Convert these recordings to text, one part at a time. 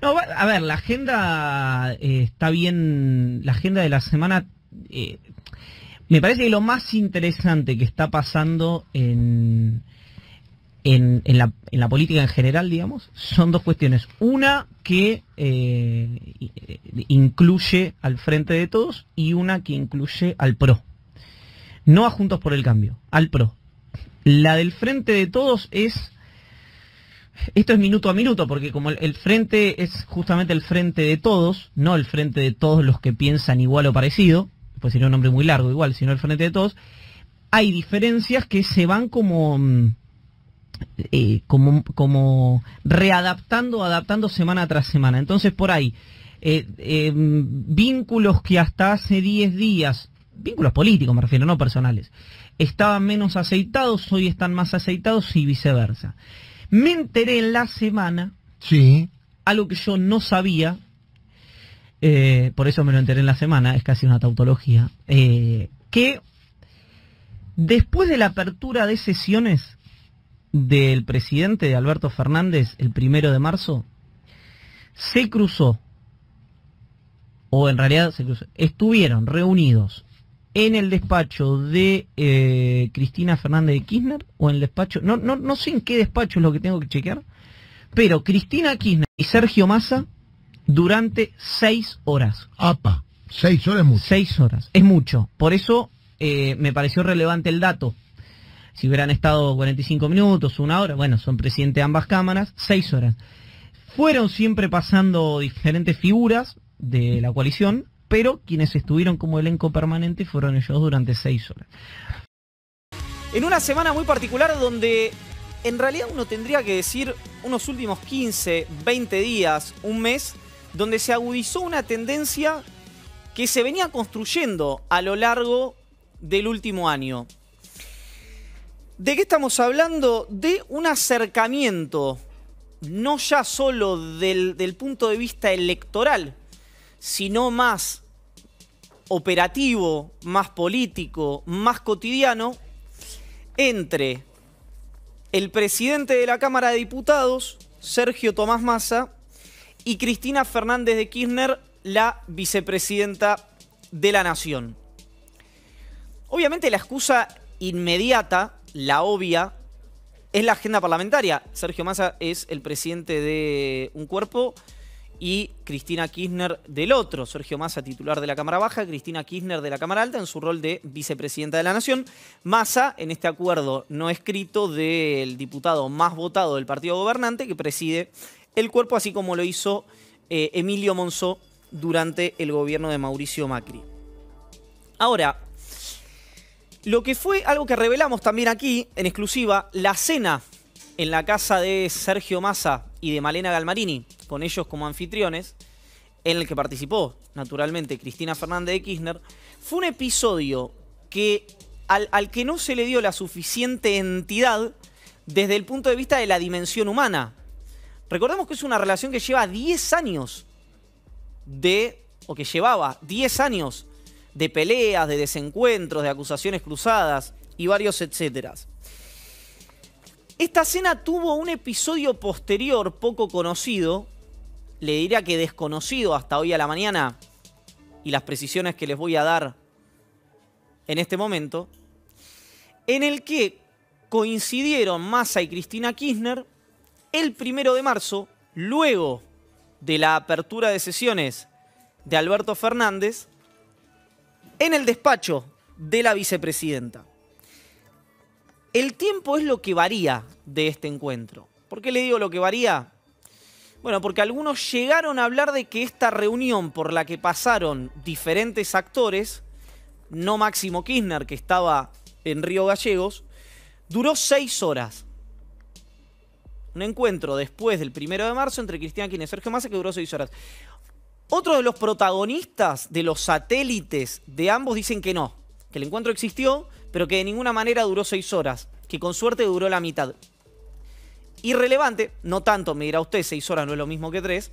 No, a ver, la agenda está bien, la agenda de la semana, me parece que lo más interesante que está pasando en la política en general, digamos, son dos cuestiones. Una que incluye al Frente de Todos y una que incluye al PRO. No a Juntos por el Cambio, al PRO. La del Frente de Todos es... Esto es minuto a minuto, porque como el Frente es justamente el Frente de Todos, no el Frente de Todos los que piensan igual o parecido, pues sería un nombre muy largo igual, sino el Frente de Todos, hay diferencias que se van como readaptando, adaptando semana tras semana. Entonces por ahí, vínculos que hasta hace 10 días, vínculos políticos me refiero, no personales, estaban menos aceitados, hoy están más aceitados y viceversa. Me enteré en la semana, sí, algo que yo no sabía, por eso me lo enteré en la semana, es casi una tautología, que después de la apertura de sesiones del presidente de Alberto Fernández el 1 de marzo, se cruzó, o en realidad se cruzó, estuvieron reunidos en el despacho de Cristina Fernández de Kirchner, o en el despacho, no sé en qué despacho es lo que tengo que chequear, pero Cristina Kirchner y Sergio Massa durante 6 horas. ¡Apa! 6 horas es mucho. 6 horas, es mucho. Por eso me pareció relevante el dato. Si hubieran estado 45 minutos, 1 hora, bueno, son presidente de ambas cámaras, 6 horas. Fueron siempre pasando diferentes figuras de la coalición, pero quienes estuvieron como elenco permanente fueron ellos durante 6 horas. En una semana muy particular donde en realidad uno tendría que decir unos últimos 15, 20 días, un mes, donde se agudizó una tendencia que se venía construyendo a lo largo del último año. ¿De qué estamos hablando? De un acercamiento, no ya solo del punto de vista electoral, sino más operativo, más político, más cotidiano, entre el presidente de la Cámara de Diputados, Sergio Tomás Massa, y Cristina Fernández de Kirchner, la vicepresidenta de la Nación. Obviamente la excusa inmediata, la obvia, es la agenda parlamentaria. Sergio Massa es el presidente de un cuerpo y Cristina Kirchner del otro. Sergio Massa, titular de la Cámara Baja, Cristina Kirchner de la Cámara Alta en su rol de vicepresidenta de la Nación. Massa, en este acuerdo no escrito, del diputado más votado del partido gobernante que preside el cuerpo, así como lo hizo Emilio Monzó durante el gobierno de Mauricio Macri. Ahora, lo que fue algo que revelamos también aquí, en exclusiva, la cena en la casa de Sergio Massa y de Malena Galmarini, con ellos como anfitriones, en el que participó, naturalmente, Cristina Fernández de Kirchner, fue un episodio que al que no se le dio la suficiente entidad desde el punto de vista de la dimensión humana. Recordemos que es una relación que lleva 10 años o que llevaba 10 años de peleas, de desencuentros, de acusaciones cruzadas y varios etcéteras. Esta cena tuvo un episodio posterior poco conocido, le diría que desconocido hasta hoy a la mañana, y las precisiones que les voy a dar en este momento, en el que coincidieron Massa y Cristina Kirchner el 1 de marzo, luego de la apertura de sesiones de Alberto Fernández, en el despacho de la vicepresidenta. El tiempo es lo que varía de este encuentro. ¿Por qué le digo lo que varía? Bueno, porque algunos llegaron a hablar de que esta reunión por la que pasaron diferentes actores, no Máximo Kirchner, que estaba en Río Gallegos, duró 6 horas. Un encuentro después del 1 de marzo entre Cristina Kirchner y Sergio Massa que duró 6 horas. Otro de los protagonistas, de los satélites de ambos, dicen que no, que el encuentro existió, pero que de ninguna manera duró 6 horas, que con suerte duró la mitad. Irrelevante, no tanto, me dirá usted, 6 horas no es lo mismo que 3,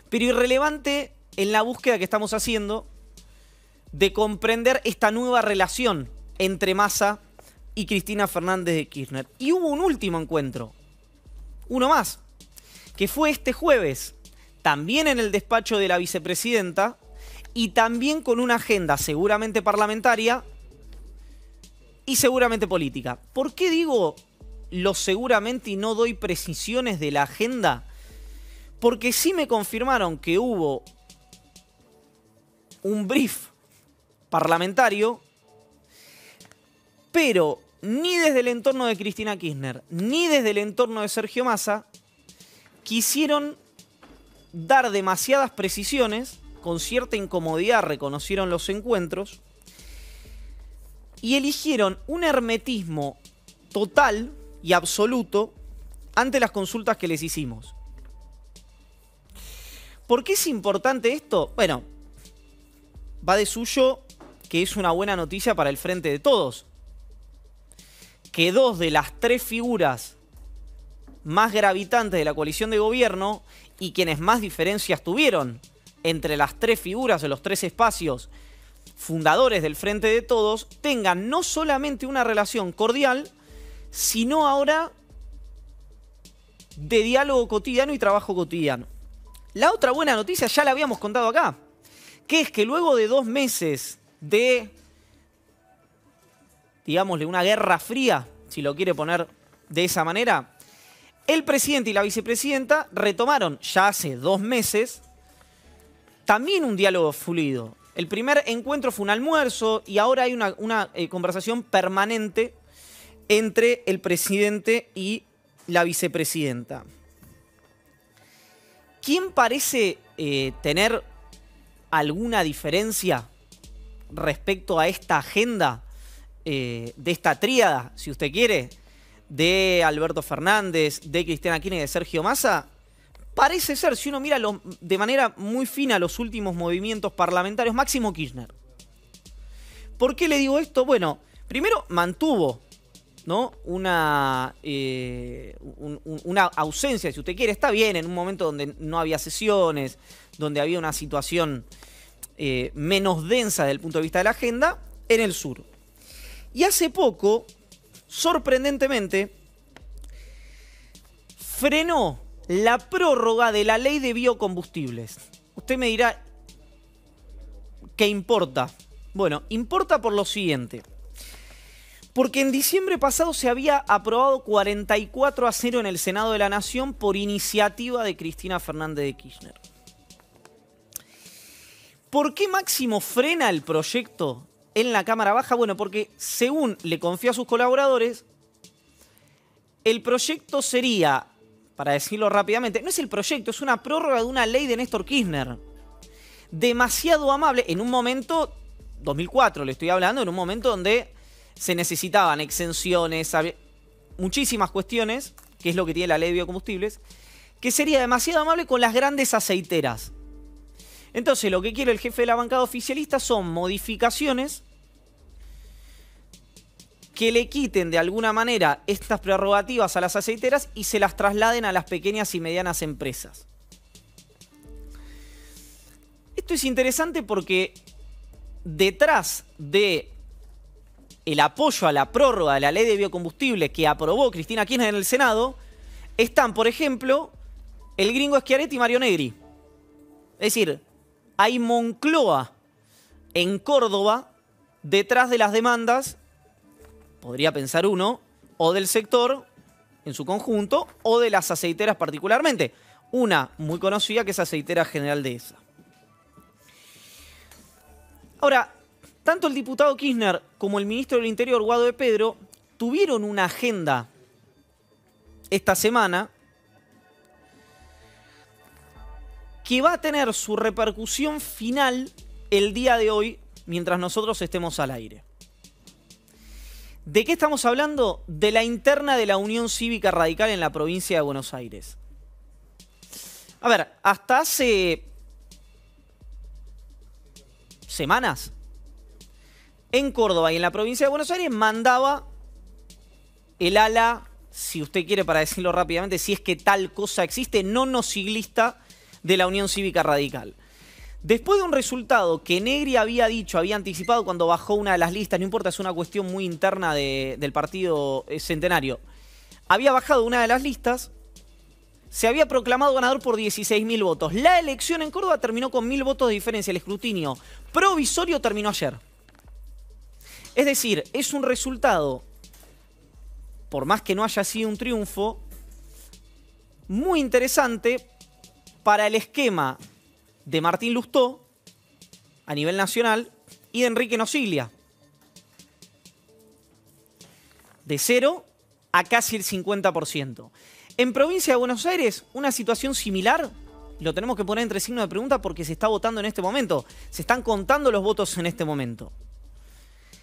pero irrelevante en la búsqueda que estamos haciendo de comprender esta nueva relación entre Massa y Cristina Fernández de Kirchner. Y hubo un último encuentro, uno más, que fue este jueves, también en el despacho de la vicepresidenta y también con una agenda seguramente parlamentaria y seguramente política. ¿Por qué digo lo seguramente y no doy precisiones de la agenda? Porque sí me confirmaron que hubo un brief parlamentario, pero ni desde el entorno de Cristina Kirchner, ni desde el entorno de Sergio Massa, quisieron dar demasiadas precisiones, con cierta incomodidad reconocieron los encuentros, y eligieron un hermetismo total y absoluto ante las consultas que les hicimos. ¿Por qué es importante esto? Bueno, va de suyo que es una buena noticia para el Frente de Todos. Que dos de las tres figuras más gravitantes de la coalición de gobierno y quienes más diferencias tuvieron entre las tres figuras de los tres espacios fundadores del Frente de Todos tengan no solamente una relación cordial, sino ahora de diálogo cotidiano y trabajo cotidiano. La otra buena noticia ya la habíamos contado acá, que es que luego de 2 meses de, digámosle, una guerra fría, si lo quiere poner de esa manera, el presidente y la vicepresidenta retomaron ya hace 2 meses también un diálogo fluido. El primer encuentro fue un almuerzo y ahora hay una conversación permanente entre el presidente y la vicepresidenta. ¿Quién parece tener alguna diferencia respecto a esta agenda de esta tríada, si usted quiere, de Alberto Fernández, de Cristina Kirchner y de Sergio Massa? Parece ser, si uno mira de manera muy fina los últimos movimientos parlamentarios, Máximo Kirchner. ¿Por qué le digo esto? Bueno, primero mantuvo, ¿no?, una ausencia, si usted quiere, está bien, en un momento donde no había sesiones, donde había una situación menos densa desde el punto de vista de la agenda, en el sur. Y hace poco, sorprendentemente, frenó la prórroga de la ley de biocombustibles. Usted me dirá, ¿qué importa? Bueno, importa por lo siguiente. Porque en diciembre pasado se había aprobado 44-0 en el Senado de la Nación por iniciativa de Cristina Fernández de Kirchner. ¿Por qué Máximo frena el proyecto en la Cámara Baja? Bueno, porque según le confió a sus colaboradores, el proyecto sería, para decirlo rápidamente, no es el proyecto, es una prórroga de una ley de Néstor Kirchner. Demasiado amable, en un momento, 2004 le estoy hablando, en un momento donde se necesitaban exenciones, muchísimas cuestiones, que es lo que tiene la ley de biocombustibles, que sería demasiado amable con las grandes aceiteras. Entonces, lo que quiere el jefe de la bancada oficialista son modificaciones que le quiten de alguna manera estas prerrogativas a las aceiteras y se las trasladen a las pequeñas y medianas empresas. Esto es interesante porque detrás de el apoyo a la prórroga de la ley de biocombustible que aprobó Cristina Kirchner en el Senado, están, por ejemplo, el gringo Schiaretti y Mario Negri. Es decir, hay Moncloa en Córdoba detrás de las demandas, podría pensar uno, o del sector en su conjunto, o de las aceiteras particularmente. Una muy conocida que es Aceitera General Dehesa. Ahora, tanto el diputado Kirchner como el ministro del Interior, Guado de Pedro, tuvieron una agenda esta semana que va a tener su repercusión final el día de hoy mientras nosotros estemos al aire. ¿De qué estamos hablando? De la interna de la Unión Cívica Radical en la provincia de Buenos Aires. A ver, hasta hace semanas, en Córdoba y en la provincia de Buenos Aires mandaba el ala, si usted quiere, para decirlo rápidamente, si es que tal cosa existe, no siglista de la Unión Cívica Radical. Después de un resultado que Negri había dicho, había anticipado cuando bajó una de las listas, no importa, es una cuestión muy interna del partido Centenario, había bajado una de las listas, se había proclamado ganador por 16.000 votos. La elección en Córdoba terminó con 1.000 votos de diferencia. El escrutinio provisorio terminó ayer. Es decir, es un resultado, por más que no haya sido un triunfo, muy interesante para el esquema de Martín Lustó a nivel nacional y de Enrique Nosiglia. De 0 a casi el 50%. En provincia de Buenos Aires, una situación similar, lo tenemos que poner entre signos de pregunta porque se está votando en este momento. Se están contando los votos en este momento.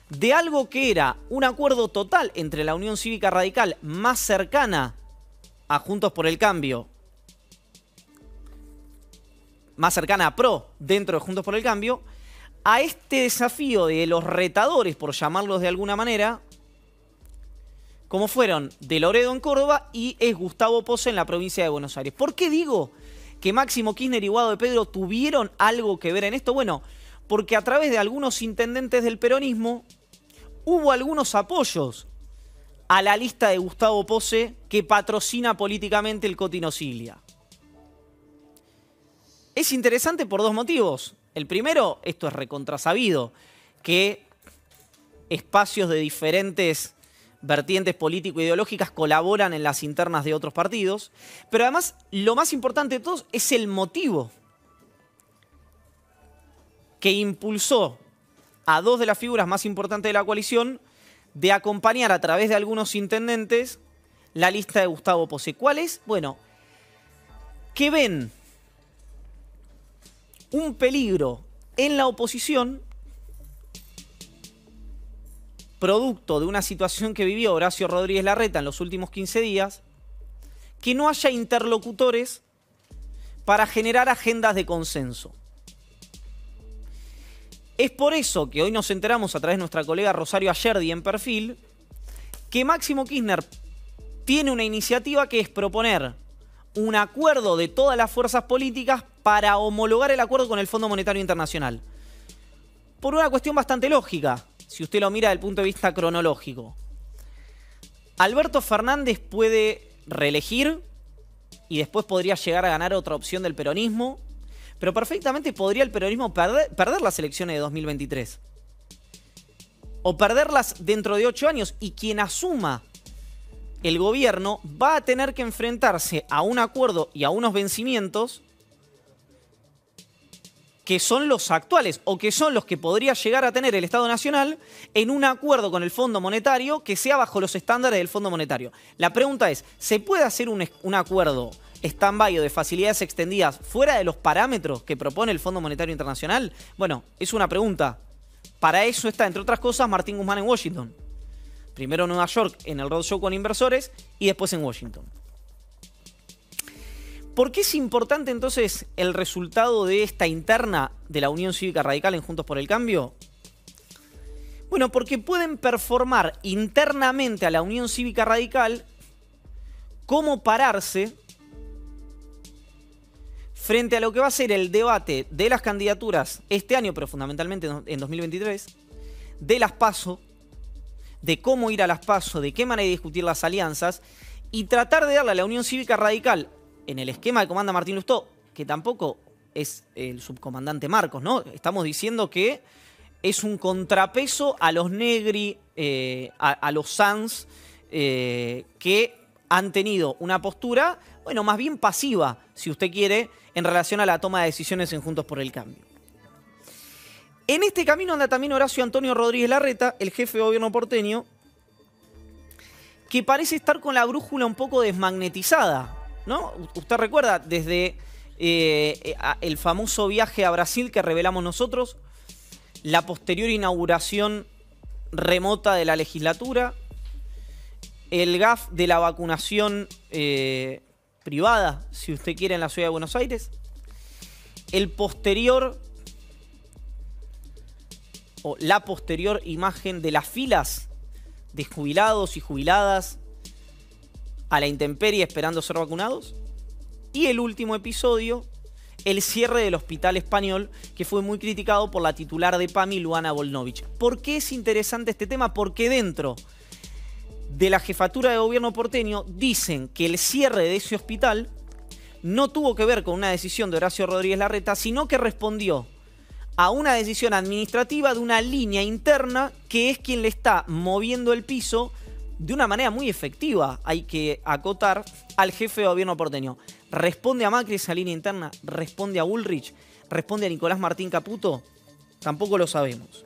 De algo que era un acuerdo total entre la Unión Cívica Radical más cercana a Juntos por el Cambio, más cercana a PRO dentro de Juntos por el Cambio, a este desafío de los retadores, por llamarlos de alguna manera, como fueron de Loredo en Córdoba y es Gustavo Pose en la provincia de Buenos Aires. ¿Por qué digo que Máximo Kirchner y Guado de Pedro tuvieron algo que ver en esto? Bueno, porque a través de algunos intendentes del peronismo hubo algunos apoyos a la lista de Gustavo Pose que patrocina políticamente el Coti Nosiglia. Es interesante por dos motivos. El primero, esto es recontrasabido, que espacios de diferentes vertientes político-ideológicas colaboran en las internas de otros partidos. Pero además, lo más importante de todos es el motivo que impulsó a dos de las figuras más importantes de la coalición de acompañar a través de algunos intendentes la lista de Gustavo Pose. ¿Cuál es? Bueno, que ven un peligro en la oposición producto de una situación que vivió Horacio Rodríguez Larreta en los últimos 15 días, que no haya interlocutores para generar agendas de consenso. Es por eso que hoy nos enteramos a través de nuestra colega Rosario Ayerdi en Perfil, que Máximo Kirchner tiene una iniciativa que es proponer un acuerdo de todas las fuerzas políticas para homologar el acuerdo con el Fondo Monetario Internacional. Por una cuestión bastante lógica, si usted lo mira desde el punto de vista cronológico. Alberto Fernández puede reelegir y después podría llegar a ganar otra opción del peronismo, pero perfectamente podría el peronismo perder las elecciones de 2023. O perderlas dentro de 8 años, y quien asuma el gobierno va a tener que enfrentarse a un acuerdo y a unos vencimientos que son los actuales o que son los que podría llegar a tener el Estado Nacional en un acuerdo con el Fondo Monetario que sea bajo los estándares del Fondo Monetario. La pregunta es, ¿se puede hacer un acuerdo stand-by o de facilidades extendidas fuera de los parámetros que propone el Fondo Monetario Internacional? Bueno, es una pregunta. Para eso está, entre otras cosas, Martín Guzmán en Washington. Primero en Nueva York en el roadshow con inversores y después en Washington. ¿Por qué es importante entonces el resultado de esta interna de la Unión Cívica Radical en Juntos por el Cambio? Bueno, porque pueden performar internamente a la Unión Cívica Radical cómo pararse frente a lo que va a ser el debate de las candidaturas este año, pero fundamentalmente en 2023, de las PASO, de cómo ir a las PASO, de qué manera discutir las alianzas y tratar de darle a la Unión Cívica Radical, en el esquema que comanda Martín Lustó, que tampoco es el subcomandante Marcos, ¿no? Estamos diciendo que es un contrapeso a los Negri, a los Sanz, que han tenido una postura, bueno, más bien pasiva, si usted quiere, en relación a la toma de decisiones en Juntos por el Cambio. En este camino anda también Horacio Antonio Rodríguez Larreta, el jefe de gobierno porteño, que parece estar con la brújula un poco desmagnetizada, ¿no? Usted recuerda desde el famoso viaje a Brasil que revelamos nosotros, la posterior inauguración remota de la legislatura, el gaf de la vacunación privada, si usted quiere, en la ciudad de Buenos Aires, el posterior o la posterior imagen de las filas de jubilados y jubiladas a la intemperie esperando ser vacunados. Y el último episodio, el cierre del Hospital Español, que fue muy criticado por la titular de PAMI, Luana Volnovich. ¿Por qué es interesante este tema? Porque dentro de la jefatura de gobierno porteño dicen que el cierre de ese hospital no tuvo que ver con una decisión de Horacio Rodríguez Larreta, sino que respondió a una decisión administrativa de una línea interna que es quien le está moviendo el piso de una manera muy efectiva, hay que acotar, al jefe de gobierno porteño. ¿Responde a Macri esa línea interna? ¿Responde a Bullrich? ¿Responde a Nicolás Martín Caputo? Tampoco lo sabemos.